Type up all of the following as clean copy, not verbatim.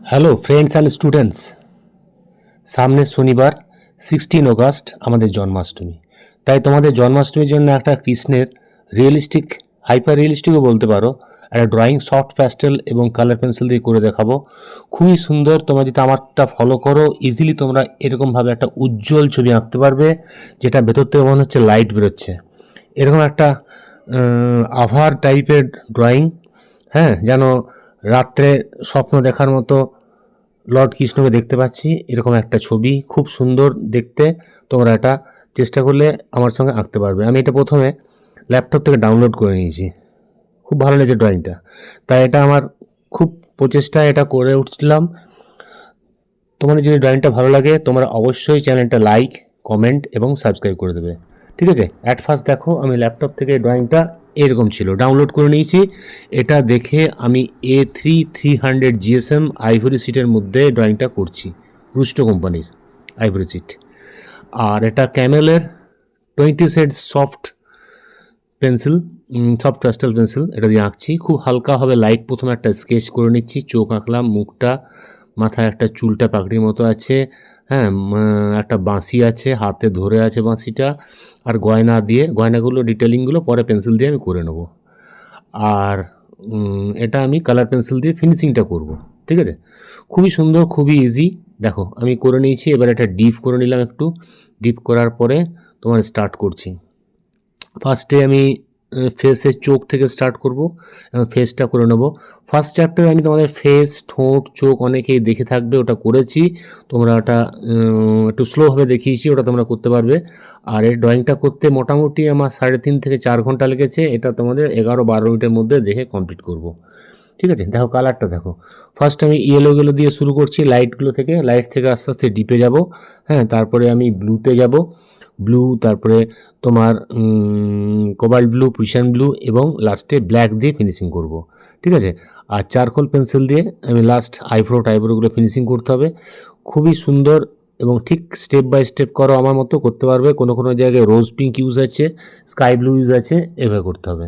Hello friends and students, সামনে শনিবার 16 August আমাদের জন্মাষ্টমী। তাই তোমাদের জন্মাষ্টমীর জন্য একটা কৃষ্ণের রিয়েলিস্টিক, হাইপার রিয়েলিস্টিকও বলতে পারো, একটা ড্রয়িং সফট প্যাস্টেল এবং কালার পেন্সিল দিয়ে করে দেখাবো। খুবই সুন্দর। তোমরা যদি আমারটা ফলো করো, ইজিলি তোমরা এরকমভাবে একটা উজ্জ্বল ছবি আঁকতে পারবে, যেটা ভেতর থেকে মনে হচ্ছে লাইট বেরোচ্ছে। এরকম একটা আভার টাইপের ড্রয়িং, হ্যাঁ, যেন রাত্রে স্বপ্ন দেখার মতো লর্ড কৃষ্ণকে দেখতে পাচ্ছি, এরকম একটা ছবি খুব সুন্দর দেখতে। তোমরা এটা চেষ্টা করলে আমার সঙ্গে আঁকতে পারবে। আমি এটা প্রথমে ল্যাপটপ থেকে ডাউনলোড করে নিয়েছি, খুব ভালো লেগেছে ড্রয়িংটা, তাই এটা আমার খুব প্রচেষ্টায় এটা করে উঠছিলাম। তোমাদের যদি ড্রয়িংটা ভালো লাগে, তোমরা অবশ্যই চ্যানেলটা লাইক, কমেন্ট এবং সাবস্ক্রাইব করে দেবে, ঠিক আছে? অ্যাট ফার্স্ট দেখো, আমি ল্যাপটপ থেকে ড্রয়িংটা এরকম ছিল, ডাউনলোড করে নিয়েছি। এটা দেখে আমি A3 300 GSM আইভরি সিটের মধ্যে ড্রয়িংটা করছি, রুস্টো কোম্পানির আইভরি সিট। আর এটা ক্যামেলের 20 shades soft pencil, soft pastel pencil, এটা দিয়ে আঁকছি। খুব হালকা হবে লাইট। প্রথমে একটা স্কেচ করে নিচ্ছি, চোখ আঁকলাম, মুখটা, মাথায় একটা চুলটা পাগড়ির মতো আছে, হ্যাঁ, একটা বাঁশি আছে, হাতে ধরে আছে বাঁশিটা, আর গয়না দিয়ে, গয়নাগুলো ডিটেলিংগুলো পরে পেন্সিল দিয়ে আমি করে নেব। আর এটা আমি কালার পেন্সিল দিয়ে ফিনিশিংটা করব, ঠিক আছে? খুবই সুন্দর, খুবই ইজি। দেখো আমি করে নিয়েছি। এবার এটা ডিপ করে নিলাম, একটু ডিপ করার পরে তোমার স্টার্ট করছি। ফার্স্টে আমি ফেসের চোখ থেকে স্টার্ট করব এবং ফেসটা করে নেব। ফার্স্ট চ্যাপ্টারে আমি তোমাদের ফেস, ঠোঁট, চোখ অনেকেই দেখে থাকবে, ওটা করেছি। তোমরা ওটা একটু স্লোভাবে দেখিয়েছি, ওটা তোমরা করতে পারবে। আর এই ড্রয়িংটা করতে মোটামুটি আমার 3.5 থেকে 4 ঘন্টা লেগেছে। এটা তোমাদের 11-12 মিনিটের মধ্যে দেখে কমপ্লিট করব, ঠিক আছে? দেখো কালারটা দেখো। ফার্স্ট আমি ইয়েলোগুলো দিয়ে শুরু করছি, লাইটগুলো থেকে, লাইট থেকে আস্তে আস্তে ডিপে যাব, হ্যাঁ, তারপরে আমি ব্লুতে যাব, ব্লু, তারপরে তোমার কোবাল্ট ব্লু, প্রিশান ব্লু, এবং লাস্টে ব্ল্যাক দিয়ে ফিনিশিং করব, ঠিক আছে? আর চারকোল পেন্সিল দিয়ে আমি লাস্ট আইব্রোগুলো ফিনিশিং করতে হবে। খুবই সুন্দর, এবং ঠিক স্টেপ বাই স্টেপ করো, আমার মতো করতে পারবে। কোনো কোনো জায়গায় রোজ পিঙ্ক ইউজ আছে, স্কাই ব্লু ইউজ আছে, এভাবে করতে হবে।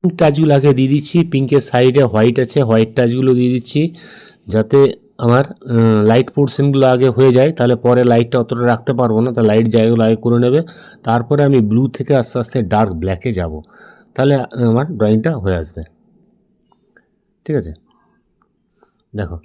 টাচগুলো আগে দিয়ে দিচ্ছি, পিঙ্কের সাইডে হোয়াইট আছে, হোয়াইট টাচগুলো দিয়ে দিচ্ছি, যাতে আমার লাইট পোর্শনগুলো আগে হয়ে যায়, তাহলে পরে লাইটটা অতটা রাখতে পারবো না, তা লাইট জায়গাগুলো আগে করে নেবে। তারপরে আমি ব্লু থেকে আস্তে আস্তে ডার্ক ব্ল্যাকে যাব, তাহলে আমার ড্রয়িংটা হয়ে আসবে, ঠিক আছে? দেখো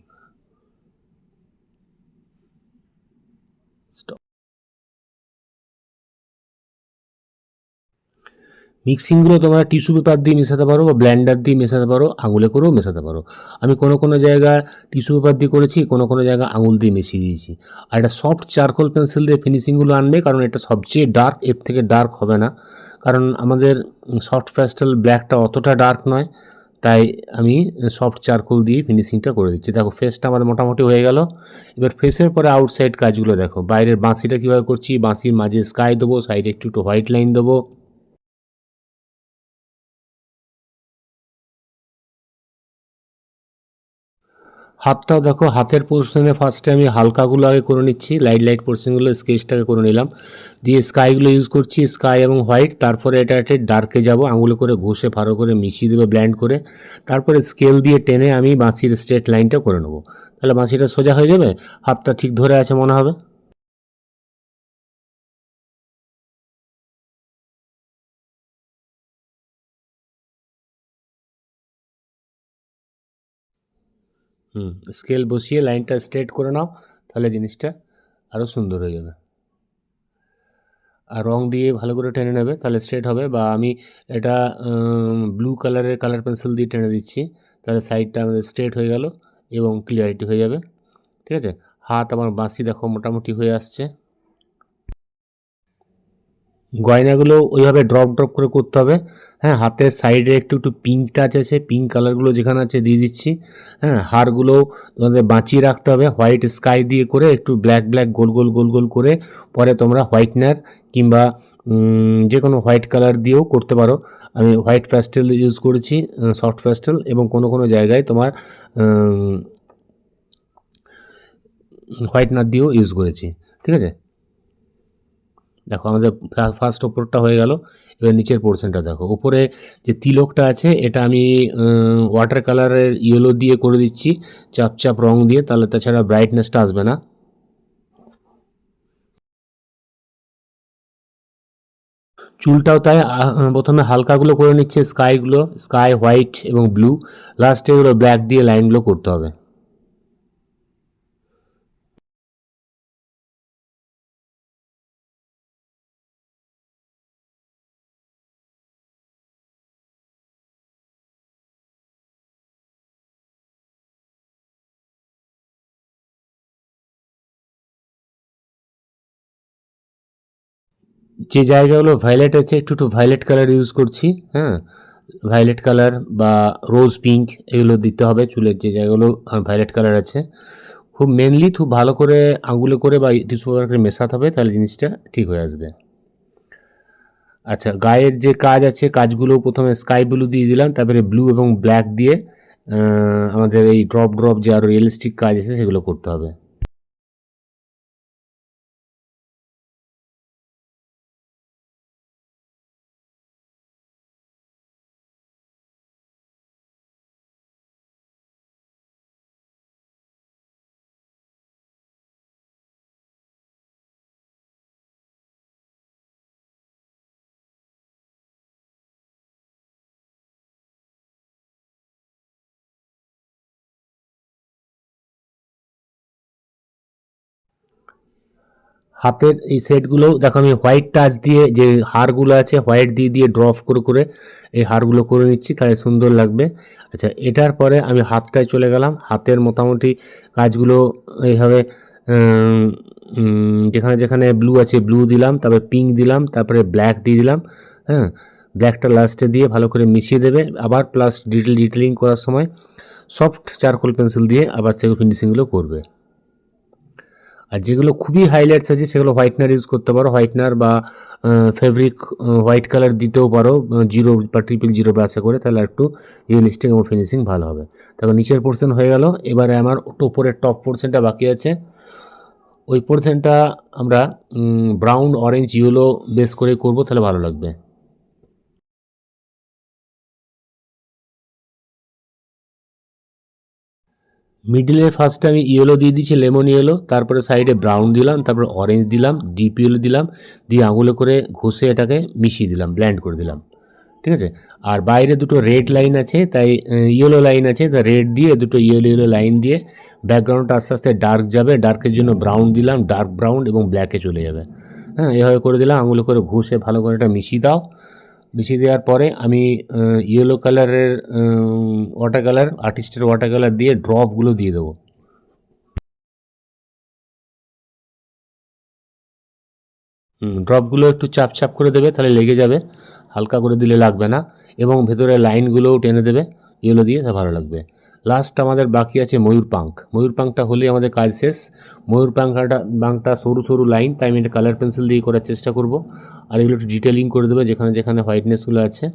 মিক্সিংগুলো তোমরা টিস্যু পেপার দিয়ে মেশাতে পারো, বা ব্লেন্ডার দিয়ে মেশাতে পারো, আঙুলে করেও মেশাতে পারো। আমি কোনো কোনো জায়গায় টিস্যু পেপার দিয়ে করেছি, কোনো কোনো জায়গায় আঙুল দিয়ে মিশিয়ে দিয়েছি। আর এটা সফট চারকোল পেন্সিল দিয়ে ফিনিশিংগুলো আনবে, কারণ এটা সবচেয়ে ডার্ক, এর থেকে ডার্ক হবে না, কারণ আমাদের সফট প্যাস্টেল ব্ল্যাকটা অতটা ডার্ক নয়, তাই আমি সফট চারকোল দিয়ে ফিনিশিংটা করে দিচ্ছি। দেখো ফেসটা আমাদের মোটামুটি হয়ে গেল। এবার ফেসের পরে আউটসাইড কাজগুলো দেখো। বাইরের বাঁশিটা কীভাবে করছি, বাঁশির মাঝে স্কাই দেবো, সাইডে একটু একটু হোয়াইট লাইন দেবো। হাতটাও দেখো, হাতের পোর্শনে ফার্স্টে আমি হালকাগুলো আগে করে নিচ্ছি, লাইট লাইট পোর্শনগুলো স্কেচটাকে করে নিলাম, দিয়ে স্কাইগুলো ইউজ করছি, স্কাই এবং হোয়াইট। তারপরে এটা একটা ডার্কে যাব, আঙুলে করে ঘষে ভালো করে মিশিয়ে দেবে ব্ল্যান্ড করে। তারপরে স্কেল দিয়ে টেনে আমি বাঁশির স্ট্রেট লাইনটা করে নেবো, তাহলে বাঁশিটা সোজা হয়ে যাবে, হাতটা ঠিক ধরে আছে মনে হবে। স্কেল বসিয়ে লাইনটা স্ট্রেট করে নাও, তাহলে জিনিসটা আরও সুন্দর হয়ে যাবে। আর রং দিয়ে ভালো করে টেনে নেবে, তাহলে স্ট্রেট হবে। বা আমি এটা ব্লু কালারের কালার পেন্সিল দিয়ে টেনে দিচ্ছি, তাহলে সাইডটা আমাদের স্ট্রেট হয়ে গেল এবং ক্লিয়ারিটি হয়ে যাবে, ঠিক আছে? হাত আমার বাঁশি দেখো মোটামুটি হয়ে আসছে। গয়নাগুলো ওইভাবে ড্রপ ড্রপ করে করতে হবে, হ্যাঁ। হাতের সাইডে একটু একটু পিঙ্ক টাচ আছে, পিঙ্ক কালারগুলো যেখানে আছে দিয়ে দিচ্ছি, হ্যাঁ। হারগুলো তোমাদের বাঁচিয়ে রাখতে হবে, হোয়াইট স্কাই দিয়ে করে একটু ব্ল্যাক ব্ল্যাক গোল গোল গোল গোল করে, পরে তোমরা হোয়াইটনার কিংবা যে কোনো হোয়াইট কালার দিয়েও করতে পারো। আমি হোয়াইট প্যাস্টেল ইউজ করেছি, সফট প্যাস্টেল, এবং কোনো কোনো জায়গায় তোমার হোয়াইটনার দিয়েও ইউজ করেছি। ঠিক আছে, দেখো আমাদের ফার্স্ট ওপরটা হয়ে গেল। এবার নিচের পোর্শনটা দেখো, উপরে যে তিলকটা আছে এটা আমি ওয়াটার কালারের ইয়েলো দিয়ে করে দিচ্ছি, চাপ চাপ রং দিয়ে, তাহলে তাছাড়া ব্রাইটনেসটা আসবে না। চুলটাও তাই প্রথমে হালকাগুলো করে নিচ্ছে, স্কাই হোয়াইট এবং ব্লু, লাস্টে এগুলো ব্ল্যাক দিয়ে লাইনগুলো করতে হবে। যে জায়গাগুলো ভায়োলেট আছে একটু একটু ভায়োলেট কালার ইউজ করছি, হ্যাঁ, ভায়োলেট কালার বা রোজ পিঙ্ক এগুলো দিতে হবে চুলের যে জায়গাগুলো ভায়োলেট কালার আছে। খুব মেনলি খুব ভালো করে আঙুলে করে বা টিস্যু পেপার করে মেশাতে হবে, তাহলে জিনিসটা ঠিক হয়ে আসবে। আচ্ছা, গায়ের যে কাজ আছে কাজগুলো প্রথমে স্কাই ব্লু দিয়ে দিলাম, তারপরে ব্লু এবং ব্ল্যাক দিয়ে আমাদের এই ড্রপ ড্রপ যে আরও রিয়েলিস্টিক কাজ আছে সেগুলো করতে হবে। হাতের এই সেটগুলো দেখো আমি হোয়াইট টাচ দিয়ে যে হারগুলো আছে হোয়াইট দিয়ে দিয়ে ড্রপ করে করে এই হারগুলো করে নিচ্ছি, তাহলে সুন্দর লাগবে। আচ্ছা, এটার পরে আমি হাতটায় চলে গেলাম। হাতের মোটামুটি কাজগুলো এইভাবে যেখানে যেখানে ব্লু আছে ব্লু দিলাম, তারপরে পিঙ্ক দিলাম, তারপরে ব্ল্যাক দিয়ে দিলাম, হ্যাঁ, ব্ল্যাকটা লাস্টে দিয়ে ভালো করে মিশিয়ে দেবে। আবার প্লাস ডিটেলিং করার সময় সফট চারকোল পেন্সিল দিয়ে আবার সেগুলো ফিনিশিংগুলো করবে। আর যেগুলো খুবই হাইলাইটস আছে সেগুলো হোয়াইটনার ইউজ করতে পারো, হোয়াইটনার বা ফেব্রিক হোয়াইট কালার দিতেও পারো, জিরো বা ট্রিপল জিরো ব্রাশে করে, তাহলে একটু রিয়েলিস্টিক এবং ফিনিশিং ভালো হবে। তারপর নিচের পোর্শন হয়ে গেল, এবারে আমার উপরের টপ পোর্শনটা বাকি আছে। ওই পোর্শনটা আমরা ব্রাউন অরেঞ্জ ইয়েলো বেস করে করব, তাহলে ভালো লাগবে। মিডিলের ফার্স্টে আমি ইয়েলো দিয়ে দিচ্ছি, লেমন ইয়েলো, তারপরে সাইডে ব্রাউন দিলাম, তারপরে অরেঞ্জ দিলাম, ডিপ ইয়েলো দিলাম, দিয়ে আঙুলে করে ঘষে এটাকে মিশিয়ে দিলাম, ব্ল্যান্ড করে দিলাম। ঠিক আছে, আর বাইরে দুটো রেড লাইন আছে, তাই ইয়েলো লাইন আছে, তা রেড দিয়ে দুটো ইয়েলো ইয়েলো লাইন দিয়ে ব্যাকগ্রাউন্ডটা আস্তে আস্তে ডার্ক যাবে, ডার্কের জন্য ব্রাউন দিলাম, ডার্ক ব্রাউন এবং ব্ল্যাকে চলে যাবে। হ্যাঁ, এভাবে করে দিলাম, আঙুলে করে ঘষে ভালো করে এটা মিশিয়ে দাও। মিশিয়ে দেওয়ার পরে আমি ইয়েলো কালারের ওয়াটার কালার, আর্টিস্টের ওয়াটার কালার দিয়ে ড্রপগুলো দিয়ে দেবো। ড্রপগুলো একটু চাপ চাপ করে দেবে, তাহলে লেগে যাবে, হালকা করে দিলে লাগবে না, এবং ভেতরে লাইনগুলোও টেনে দেবে ইয়েলো দিয়ে, তা ভালো লাগবে। লাস্ট আমাদের বাকি আছে ময়ূর পাঙ্কটা হলেই আমাদের কাজ শেষ। পাঙ্কটা সরু সরু লাইন, তাই আমি এটা কালার পেন্সিল দিয়ে করার চেষ্টা করব। আর এগুলো একটু ডিটেলিং করে দেবে যেখানে যেখানে হোয়াইটনেসগুলো আছে।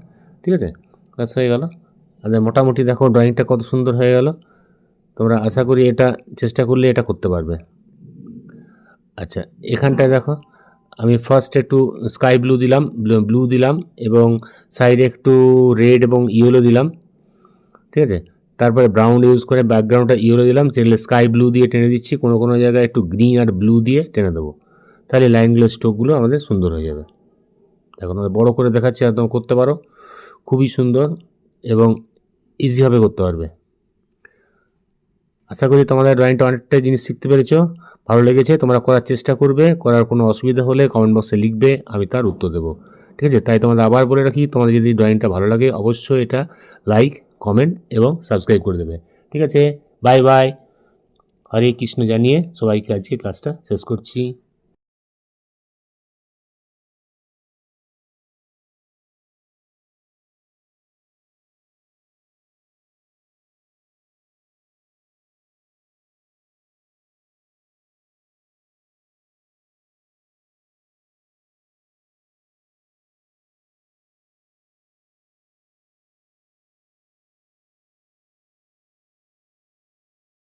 ঠিক আছে, কাজ হয়ে গেল। আর মোটামুটি দেখো ড্রয়িংটা কত সুন্দর হয়ে গেল। তোমরা আশা করি এটা চেষ্টা করলে এটা করতে পারবে। আচ্ছা, এখানটায় দেখো আমি ফার্স্ট একটু স্কাই ব্লু দিলাম এবং সাইডে একটু রেড এবং ইয়েলো দিলাম। ঠিক আছে, তারপরে ব্রাউন ইউজ করে ব্যাকগ্রাউন্ডটা ইয়েলো দিলাম, সেগুলো স্কাই ব্লু দিয়ে টেনে দিচ্ছি, কোনো কোনো জায়গায় একটু গ্রিন আর ব্লু দিয়ে টেনে দেবো, তাহলে লাইনগুলো স্ট্রোকগুলো আমাদের সুন্দর হয়ে যাবে। দেখো তোমাদের বড়ো করে দেখাচ্ছি, একদম করতে পারো, খুবই সুন্দর এবং ইজিভাবে করতে পারবে। আশা করি তোমাদের ড্রয়িংটা অনেকটাই জিনিস শিখতে পেরেছো, ভালো লেগেছে। তোমরা করার চেষ্টা করবে, করার কোনো অসুবিধা হলে কমেন্ট বক্সে লিখবে, আমি তার উত্তর দেবো। ঠিক আছে, তাই তোমাদের আবার বলে রাখি, তোমাদের যদি ড্রয়িংটা ভালো লাগে অবশ্যই এটা লাইক, কমেন্ট এবং সাবস্ক্রাইব করে দেবে। ঠিক আছে, বাই বাই, হরে কৃষ্ণ জানিয়ে সবাইকে আজকে ক্লাসটা শেষ করছি।